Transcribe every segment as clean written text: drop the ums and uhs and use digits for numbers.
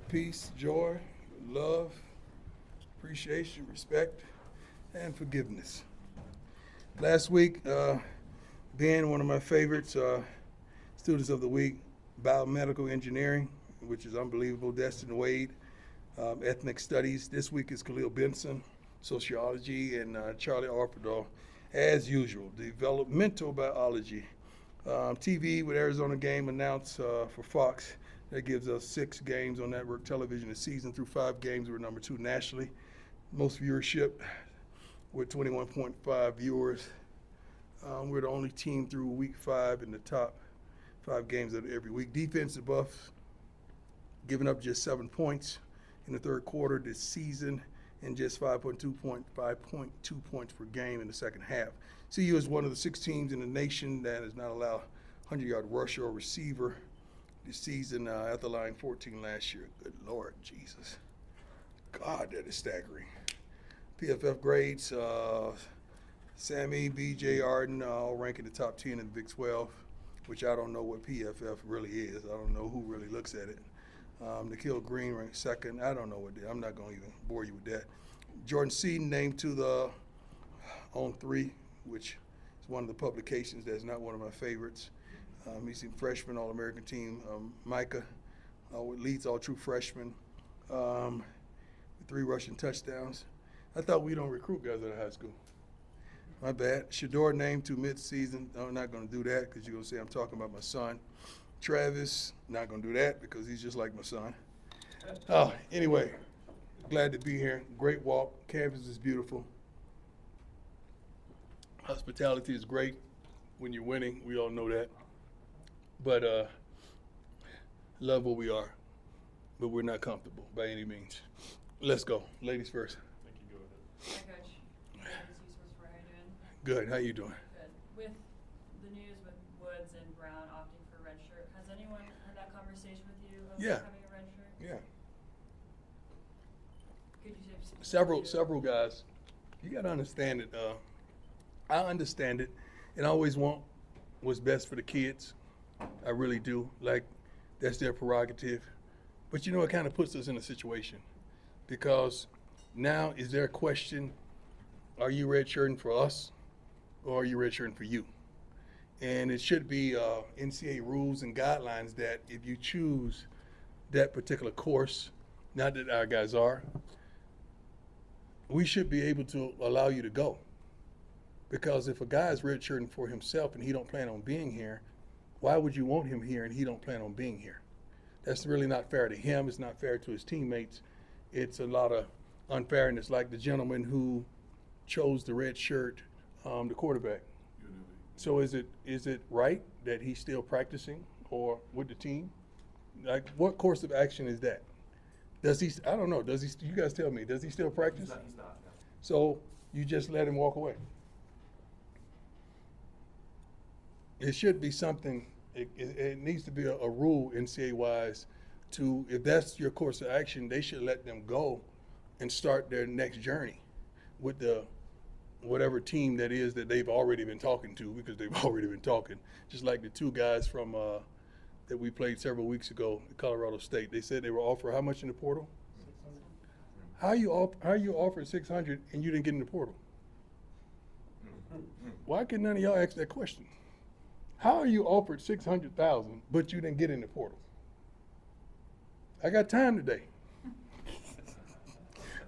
peace, joy, love, appreciation, respect, and forgiveness. Last week, Ben, one of my favorites, students of the week, biomedical engineering, which is unbelievable, Destin Wade, ethnic studies. This week is Khalil Benson, sociology, and Charlie Arpidal, as usual, developmental biology. TV with Arizona game announced for Fox. That gives us 6 games on network television this season. Through 5 games, we're number 2 nationally. Most viewership with 21.5 viewers. We're the only team through week 5 in the top 5 games of every week. Defensive buffs, giving up just 7 points in the third quarter this season and just 5.2 points per game in the second half. CU is one of the 6 teams in the nation that has not allowed 100-yard rusher or receiver this season after allowing 14 last year. Good Lord, Jesus. God, that is staggering. PFF grades, Sammy, BJ, Arden, all rank in the top 10 in the Big 12, which I don't know what PFF really is. I don't know who really looks at it. Nikhil Green ranked second. I don't know what I'm not going to even bore you with that. Jordan Seaton named to the On 3, which is one of the publications that's not one of my favorites. He's a freshman All-American team. Micah leads all true freshmen with 3 rushing touchdowns. I thought we don't recruit guys out of high school. My bad. Shador named to midseason. I'm not going to do that because you're going to say I'm talking about my son. Travis, not going to do that because he's just like my son. Anyway, glad to be here. Great walk. Campus is beautiful. Hospitality is great when you're winning. We all know that. But love where we are. But we're not comfortable by any means. Let's go. Ladies first. Thank you. Go ahead. Hi, Coach. How you doing? Good. How you doing? Good. With the news with Woods and Brown opting for red shirt, has anyone had that conversation with you of Yeah. having a red shirt? Yeah. Could you say Several guys. You got to understand it. I understand it, and I always want what's best for the kids. I really do. Like, that's their prerogative. But you know, it kind of puts us in a situation because now is there a question, are you redshirting for us or are you redshirting for you? And it should be NCAA rules and guidelines that if you choose that particular course, not that our guys are, we should be able to allow you to go. Because if a guy is redshirting for himself and he don't plan on being here, why would you want him here and he don't plan on being here? That's really not fair to him. It's not fair to his teammates. It's a lot of unfairness, like the gentleman who chose the red shirt, the quarterback. So is it right that he's still practicing or with the team? Like, what course of action is that? Does he? I don't know. Does he? You guys tell me. Does he still practice? He's not. No. So you just let him walk away. It should be something. It needs to be a rule NCAA-wise to, if that's your course of action, they should let them go and start their next journey with the whatever team that is that they've already been talking to, because they've already been talking. Just like the 2 guys from that we played several weeks ago at Colorado State. They said they were offered how much in the portal? 600. How you offered 600 and you didn't get in the portal? Why can none of y'all ask that question? How are you offered 600,000 but you didn't get in the portal? I got time today.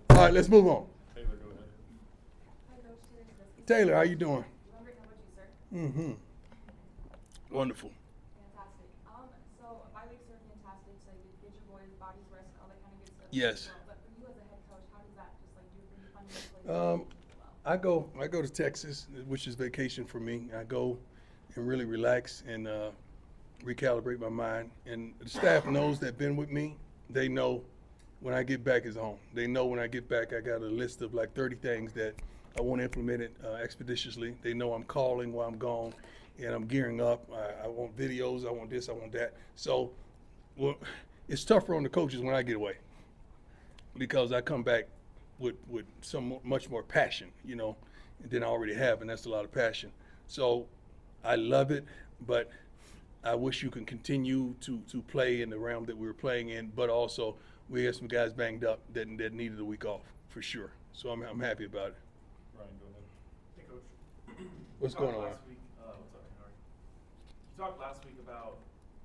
All right, let's move on. Taylor, go ahead. Hi, Coach. Taylor, how you doing? I'm great. How about you, sir? Mm-hmm. Wonderful. Fantastic. So bye weeks are fantastic. So you get your boys' bodies rest, all that kind of good stuff. Yes. But for you as a head coach, how does that just like do for you fundamentally? I go to Texas, which is vacation for me. I go and really relax and recalibrate my mind. And the staff knows that been with me. They know when I get back is home. They know when I get back, I got a list of like 30 things that I want implemented expeditiously. They know I'm calling while I'm gone and I'm gearing up. I want videos, I want this, I want that. So it's tougher on the coaches when I get away because I come back with much more passion, you know, than I already have, and that's a lot of passion. So I love it, but I wish you can continue to play in the realm that we were playing in, but also we had some guys banged up that needed a week off for sure. So I'm happy about it. Ryan, go ahead. Hey, Coach. What's You talked going on? Last week, what's up, Howard? You talked last week about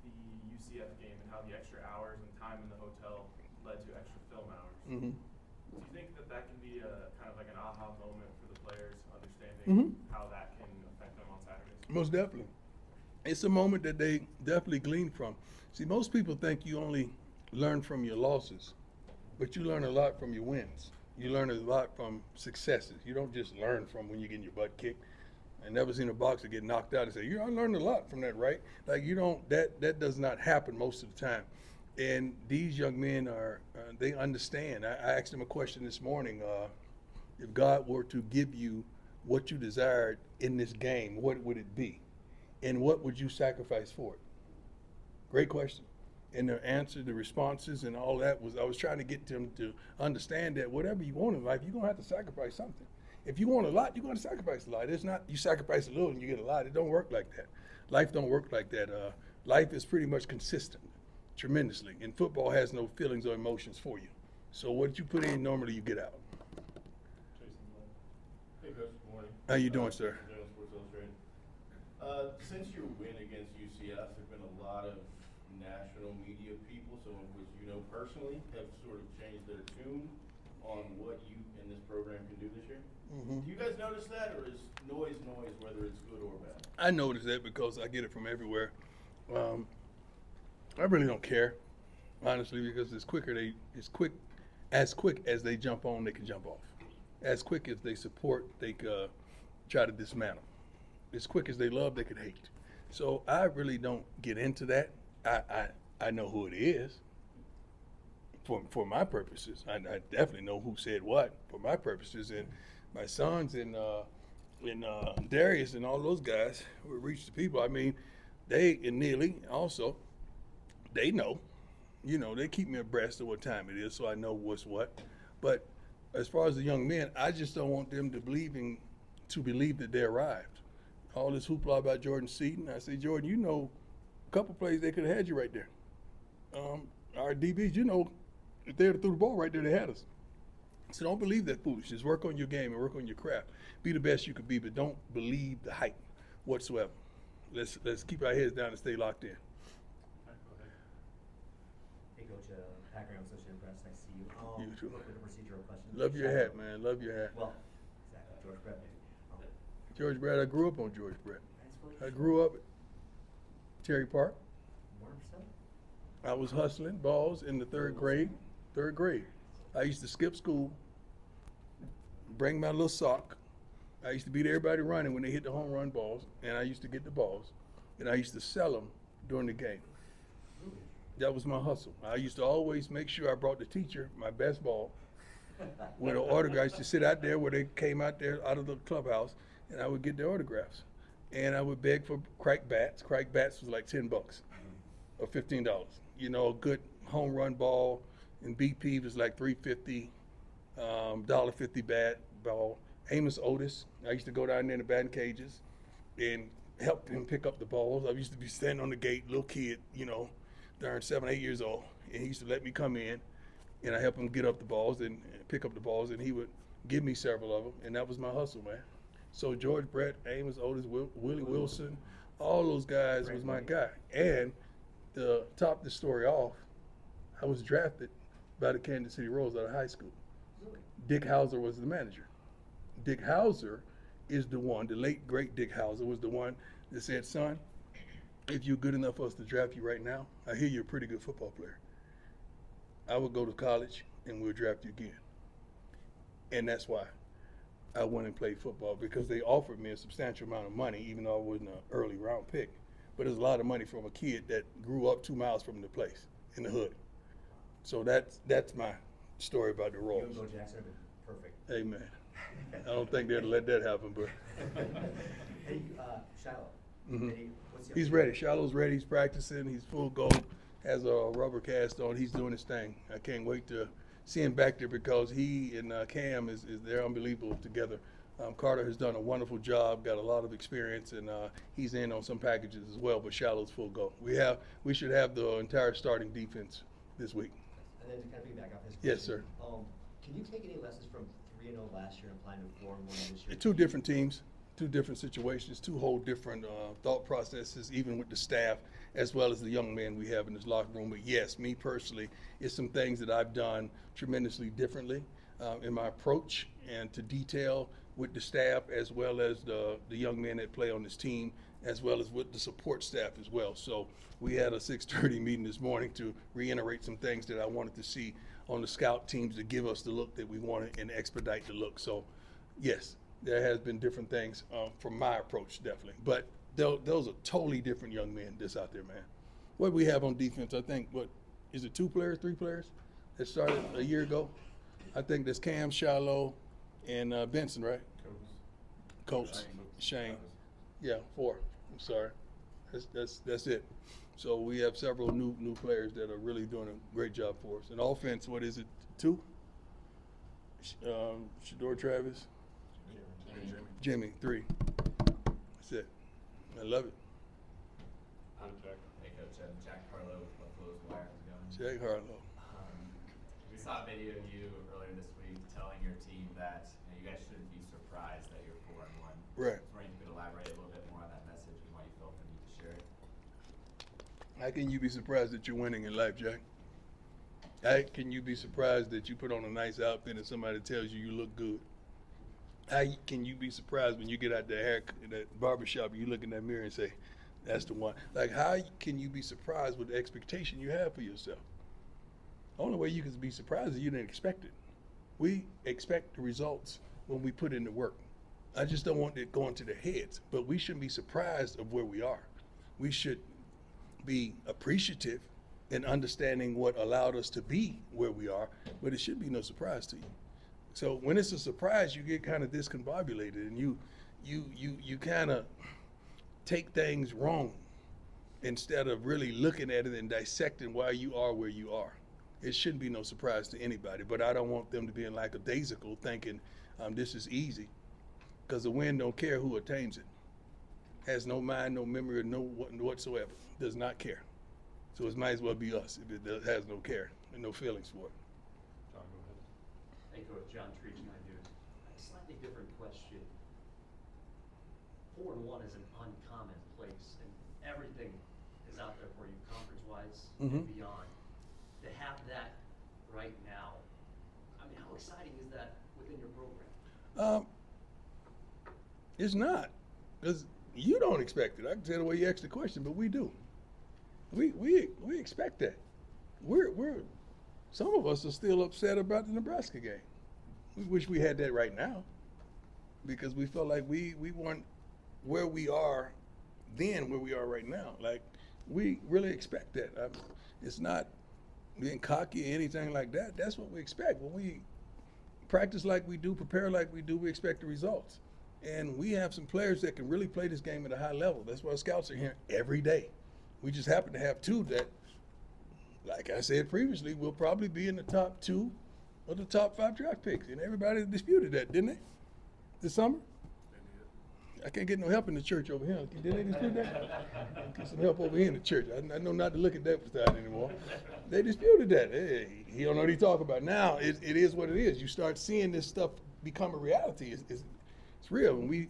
the UCF game and how the extra hours and time in the hotel led to extra film hours. Mm-hmm. Do you think that that can be a kind of like an aha moment for the players, understanding Mhm. how that can affect them on Saturdays? Most definitely. It's a moment that they definitely glean from. See, most people think you only learn from your losses, but you learn a lot from your wins. You learn a lot from successes. You don't just learn from when you're getting your butt kicked. I never seen a boxer get knocked out and say, I learned a lot from that, right? Like, you don't, that does not happen most of the time. And these young men are, they understand. I asked them a question this morning. If God were to give you what you desired in this game, what would it be? And what would you sacrifice for it? Great question. And the answer, the responses, and all that was, I was trying to get them to understand that whatever you want in life, you're gonna have to sacrifice something. If you want a lot, you're gonna sacrifice a lot. It's not you sacrifice a little and you get a lot. It don't work like that. Life don't work like that. Life is pretty much consistent, tremendously. And football has no feelings or emotions for you. So what you put in, normally you get out. Jason, go ahead. Hey, Coach. Good morning. How you doing, sir? Deion, Sports Illustrated. Since your win against UCF, there've been a lot of national media people, some of which you know personally, have sort of changed their tune on what you and this program can do this year. Mm-hmm. Do you guys notice that, or is noise, whether it's good or bad? I notice that because I get it from everywhere. I really don't care, honestly, because as quick as they jump on, they can jump off. As quick as they support, they can try to dismantle. As quick as they love, they could hate. So I really don't get into that. I know who it is for my purposes. I definitely know who said what for my purposes. And my sons and Darius and all those guys who reach the people. I mean, they and Neely also, they know. You know, they keep me abreast of what time it is, so I know what's what. But as far as the young men, I just don't want them to believe that they arrived. All this hoopla about Jordan Seaton, I say, Jordan, you know, a couple plays they could have had you right there. Our DBs, you know, if they had threw the ball right there, they had us. So don't believe that foolishness. Work on your game and work on your craft. Be the best you could be, but don't believe the hype whatsoever. Let's keep our heads down and stay locked in. All right, go ahead. Hey, Coach, Packer, I'm Associated Press. Nice to see you. You too. Real quick, a procedural question. Love your hat, man. Love your hat. Well, exactly. George Brett, maybe. George Brett, I grew up on George Brett. Thanks for I grew up at Terry Park. 100%. I was hustling balls in the third grade. I used to skip school, bring my little sock. I used to beat everybody running when they hit the home run balls, and I used to get the balls, and I used to sell them during the game. That was my hustle. I used to always make sure I brought the teacher my best ball with an autograph. I used to sit out there where they came out there out of the clubhouse, and I would get their autographs. And I would beg for crack bats. Crack bats was like $10 or $15. You know, a good home run ball in BP was like $3.50, $1.50 bat ball. Amos Otis, I used to go down there in the batting cages and help him pick up the balls. I used to be standing on the gate, little kid, you know, darn 7, 8 years old, and he used to let me come in, and I help him get up the balls and pick up the balls, and he would give me several of them, and that was my hustle, man. So George Brett, Amos Otis, Willie Wilson, all those guys was my guy. And to top the story off, I was drafted by the Kansas City Royals out of high school. Dick Hauser was the manager. Dick Hauser is the one, the late great Dick Hauser was the one that said, son, if you're good enough for us to draft you right now, I hear you're a pretty good football player. I would go to college and we'll draft you again. And that's why I went and played football, because they offered me a substantial amount of money, even though I wasn't an early round pick. But it's a lot of money from a kid that grew up 2 miles from the place in the hood. So that's my story about the You Royals. and Bo Jackson have been perfect. Amen. I don't think they'd let that happen, but Hey, Shiloh. Mhm. What's the he's update? ready. Shallow's ready. He's practicing. He's full go. Has a rubber cast on. He's doing his thing. I can't wait to see him back there, because he and Cam they're unbelievable together. Carter has done a wonderful job, got a lot of experience, and he's in on some packages as well. But Shallow's full go. We should have the entire starting defense this week. And then to kind of piggyback off his question. Yes, sir. Can you take any lessons from 3-0 last year and apply them to 4-1 this year? Two different teams, two different situations, two whole different thought processes, even with the staff as well as the young men we have in this locker room. But yes, me personally, it's some things that I've done tremendously differently in my approach and to detail with the staff as well as the young men that play on this team, as well as with the support staff as well. So we had a 6:30 meeting this morning to reiterate some things that I wanted to see on the scout teams to give us the look that we wanted and expedite the look. So yes, there has been different things from my approach, definitely. But those are totally different young men that's out there, man. What we have on defense, I think, what, is it 2 players, 3 players that started a year ago? I think that's Cam, Shiloh, and Benson, right? Coach, Shane. Yeah, 4. I'm sorry. That's it. So we have several new players that are really doing a great job for us. And offense, what is it, 2? Shador Travis? Jimmy, 3. That's it. I love it. Hey, Coach, Jack Harlow with Buffalo's Wire. How's it going? Jack Harlow. We saw a video of you earlier this week telling your team that you guys shouldn't be surprised that you're 4-1. Right. I was wondering if you could elaborate a little bit more on that message and why you felt the need to share it. How can you be surprised that you're winning in life, Jack? How can you be surprised that you put on a nice outfit and somebody tells you you look good? How can you be surprised when you get out that barbershop and you look in that mirror and say, that's the one? Like, how can you be surprised with the expectation you have for yourself? The only way you can be surprised is you didn't expect it. We expect the results when we put in the work. I just don't want it going to their heads, but we shouldn't be surprised of where we are. We should be appreciative and understanding what allowed us to be where we are, but it should be no surprise to you. So when it's a surprise, you get kind of discombobulated and you kind of take things wrong instead of really looking at it and dissecting why you are where you are. It shouldn't be no surprise to anybody, but I don't want them to be in lackadaisical thinking this is easy, because the wind don't care who attains it. Has no mind, no memory, or no whatsoever. Does not care. So it might as well be us if it has no care and no feelings for it. John, go ahead. Hey, Coach, John Treach, my dude. A slightly different question. 4-1 is an uncommon place, and everything is out there for you, conference-wise and beyond. To have that right now, I mean, how exciting is that within your program? It's not, because you don't expect it. I can tell the way you asked the question, but we do. We expect that. We're some of us are still upset about the Nebraska game. We wish we had that right now, because we felt like we weren't where we are then, where we are right now. Like, we really expect that. It's not being cocky or anything like that. That's what we expect. When we practice like we do, prepare like we do, we expect the results. And we have some players that can really play this game at a high level. That's why scouts are here every day. We just happen to have 2 that, like I said previously, will probably be in the top 2 or the top 5 draft picks. And everybody disputed that, didn't they? This summer? I can't get no help in the church over here. Did they dispute that? Get some help over here in the church. I know not to look at that side anymore. They disputed that. Hey, he don't know what he talking about. Now it is what it is. You start seeing this stuff become a reality. It's real. And we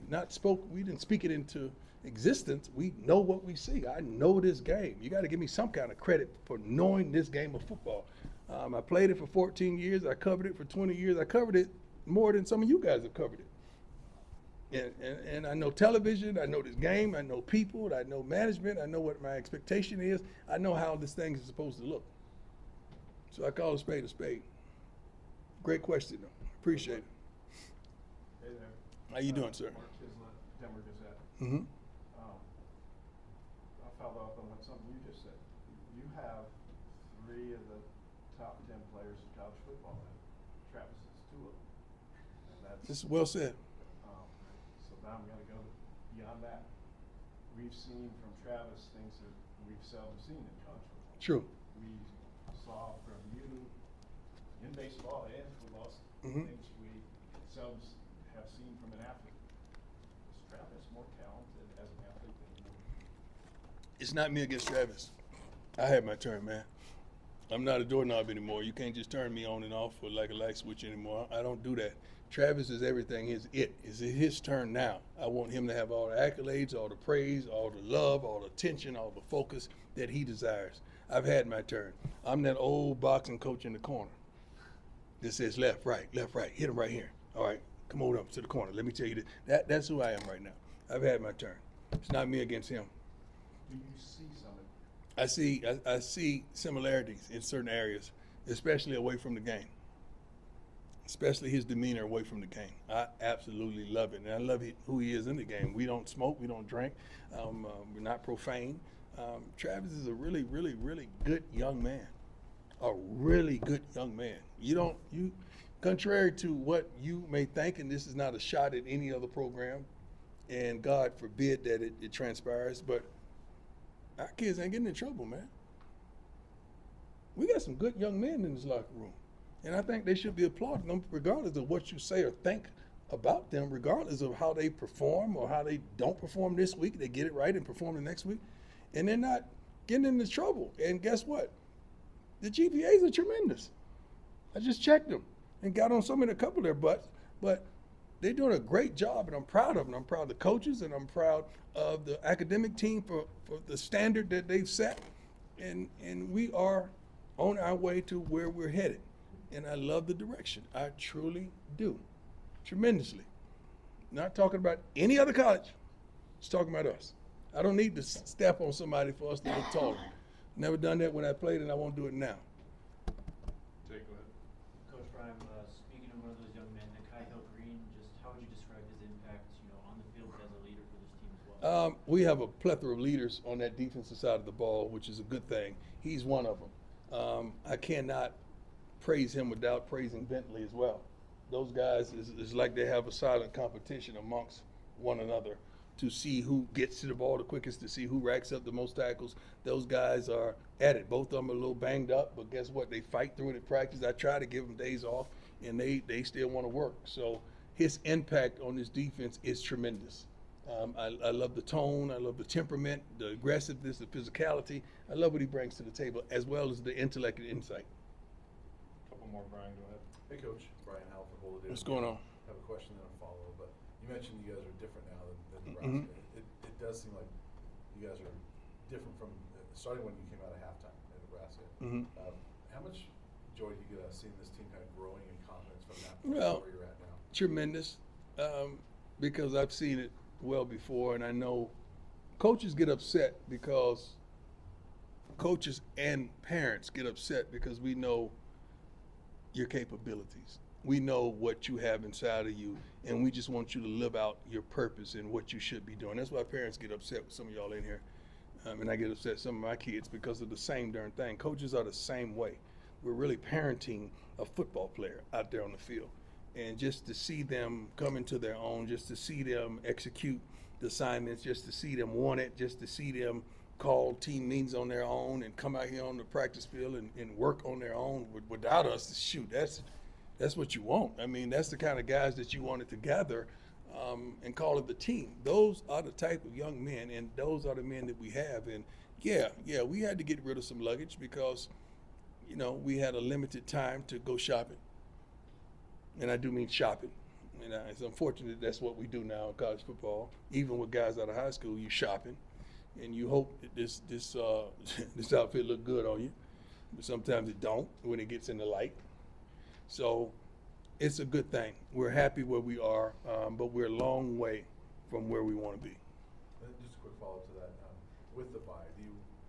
didn't speak it into existence. We know what we see. I know this game. You got to give me some kind of credit for knowing this game of football. I played it for 14 years. I covered it for 20 years. I covered it more than some of you guys have covered it. And I know television, I know this game, I know people, I know management, I know what my expectation is. I know how this thing is supposed to look. So I call a spade a spade. Great question, though. Appreciate it. Hey there. How you doing, sir? Mark Chislett, Denver Gazette. Mm-hmm. I'll follow up on something you just said. You have 3 of the top 10 players in college football now. Travis is 2 of them. And that's This is well said. So now I'm going to go beyond that. We've seen from Travis things that we've seldom seen in college football. True. We saw from you in baseball and football things we seldom have seen from an athlete. Is Travis more talented as an athlete than you? It's not me against Travis. I had my turn, man. I'm not a doorknob anymore. You can't just turn me on and off like a light switch anymore. I don't do that. Travis is everything. It's his turn now. I want him to have all the accolades, all the praise, all the love, all the attention, all the focus that he desires. I've had my turn. I'm that old boxing coach in the corner that says left, right, hit him right here. All right, come on up to the corner. Let me tell you that's who I am right now. I've had my turn. It's not me against him. Do you see some of I see similarities in certain areas, especially away from the game. Especially his demeanor away from the game. I absolutely love it, and I love who he is in the game. We don't smoke, we don't drink, we're not profane. Travis is a really, really, really good young man. A really good young man. Contrary to what you may think, and this is not a shot at any other program, and God forbid that it transpires, but our kids ain't getting in trouble, man. We got some good young men in this locker room. And I think they should be applauded, regardless of what you say or think about them, regardless of how they perform or how they don't perform this week. They get it right and perform the next week. And they're not getting into trouble. And guess what? The GPAs are tremendous. I just checked them and got on a couple of their butts. But they're doing a great job, and I'm proud of them. I'm proud of the coaches, and I'm proud of the academic team for the standard that they've set. And we are on our way to where we're headed. And I love the direction. I truly do. Tremendously. Not talking about any other college. Just talking about us. I don't need to step on somebody for us to look taller. Never done that when I played, and I won't do it now. Jake, go ahead. Coach Brian, speaking of one of those young men, Nakai Hill-Green, just how would you describe his impact, on the field, but as a leader for this team as well? We have a plethora of leaders on that defensive side of the ball, which is a good thing. He's one of them. I cannot praise him without praising Bentley as well. Those guys is like they have a silent competition amongst one another to see who gets to the ball the quickest, to see who racks up the most tackles. Those guys are at it. Both of them are a little banged up, but guess what? They fight through it in practice. I try to give them days off, and they still want to work. So his impact on this defense is tremendous. I love the tone. I love the temperament, the aggressiveness, the physicality. I love what he brings to the table, as well as the intellect and insight. Couple more, Brian, go ahead. Hey, Coach. Brian Howell for Boulder. What's going on? I have a question and a follow-up, but you mentioned you guys are different now than Nebraska. Mm-hmm. It does seem like you guys are different from starting when you came out of halftime in Nebraska. Mm-hmm. How much joy do you get out of seeing this team kind of growing in confidence from that point Well, to where you're at now? tremendous, because I've seen it well before, and I know coaches get upset because coaches and parents get upset because we know your capabilities. We know what you have inside of you, and we just want you to live out your purpose and what you should be doing. That's why parents get upset with some of y'all in here, and I get upset with some of my kids because of the same darn thing. Coaches are the same way. We're really parenting a football player out there on the field. And just to see them come into their own, just to see them execute the assignments, just to see them want it, just to see them call team meetings on their own and come out here on the practice field and work on their own without us, shoot, that's what you want. I mean, that's the kind of guys that you wanted to gather and call it the team. Those are the type of young men, and those are the men that we have. And yeah, we had to get rid of some luggage because, we had a limited time to go shopping. And I do mean shopping. And it's unfortunate that's what we do now in college football. Even with guys out of high school, you shopping, and you hope that this outfit look good on you. But sometimes it don't when it gets in the light. So it's a good thing. We're happy where we are, but we're a long way from where we want to be. And then just a quick follow-up to that. With the bye,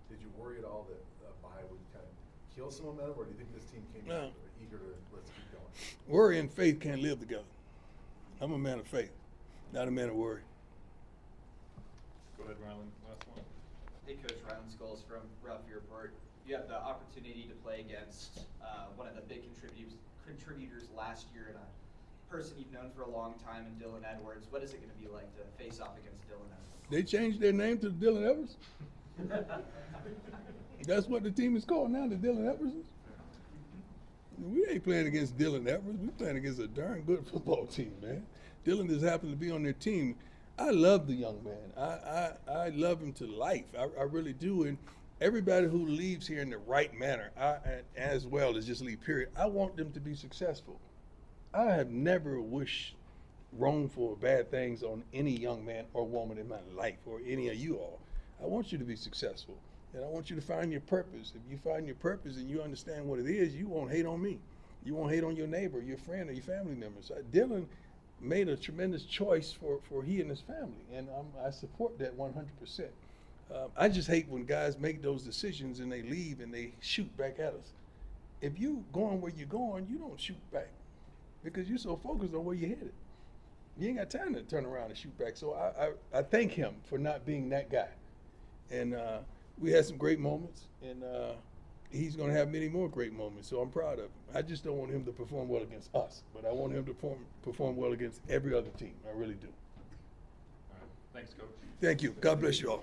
did you worry at all that the bye would kind of kill some momentum, or do you think this team came No. eager to let's keep going? Worry and faith can't live together. I'm a man of faith, not a man of worry. Go ahead, Rylan, last one. Hey, Coach, Rylan Scholes from Ralphie Report. You had the opportunity to play against one of the big contributors last year and a person you've known for a long time in Dylan Edwards. What is it going to be like to face off against Dylan Edwards? They changed their name to the Dylan Edwards. That's what the team is called now, the Dylan Edwards. We ain't playing against Dylan Edwards. We're playing against a darn good football team, man. Dylan just happened to be on their team. I love the young man. I love him to life. I really do. everybody who leaves here in the right manner, as well as just leave, period, I want them to be successful. I have never wished wrongful or bad things on any young man or woman in my life or any of you all. I want you to be successful, and I want you to find your purpose. If you find your purpose and you understand what it is, you won't hate on me. You won't hate on your neighbor, your friend, or your family members. Dylan made a tremendous choice for he and his family, and I support that 100%. I just hate when guys make those decisions and they leave and they shoot back at us. If you going where you're going, you don't shoot back because you're so focused on where you're headed. You ain't got time to turn around and shoot back. So I thank him for not being that guy. And we had some great moments, and he's going to have many more great moments, so I'm proud of him. I just don't want him to perform well against us, but I want him to perform well against every other team. I really do. All right. Thanks, Coach. Thank you. God bless you all.